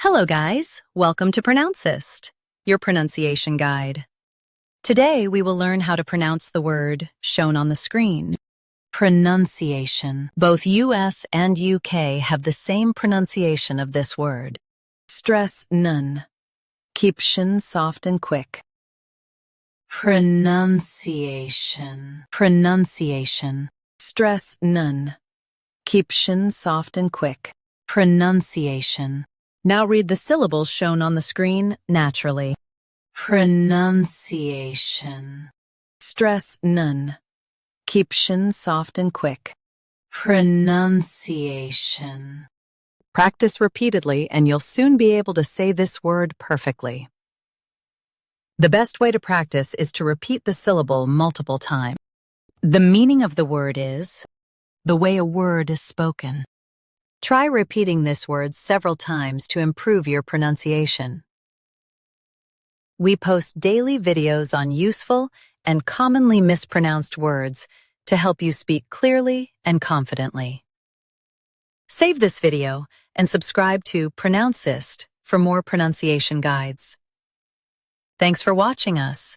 Hello guys, welcome to Pronouncist, your pronunciation guide. Today we will learn how to pronounce the word shown on the screen. Pronunciation. Both US and UK have the same pronunciation of this word. Stress none. Keep shin soft and quick. Pronunciation. Pronunciation. Stress none. Keep shin soft and quick. Pronunciation. Now read the syllables shown on the screen naturally. Pronunciation. Stress none. Keep shin soft and quick. Pronunciation. Practice repeatedly and you'll soon be able to say this word perfectly. The best way to practice is to repeat the syllable multiple times. The meaning of the word is the way a word is spoken. Try repeating this word several times to improve your pronunciation. We post daily videos on useful and commonly mispronounced words to help you speak clearly and confidently. Save this video and subscribe to Pronouncist for more pronunciation guides. Thanks for watching us.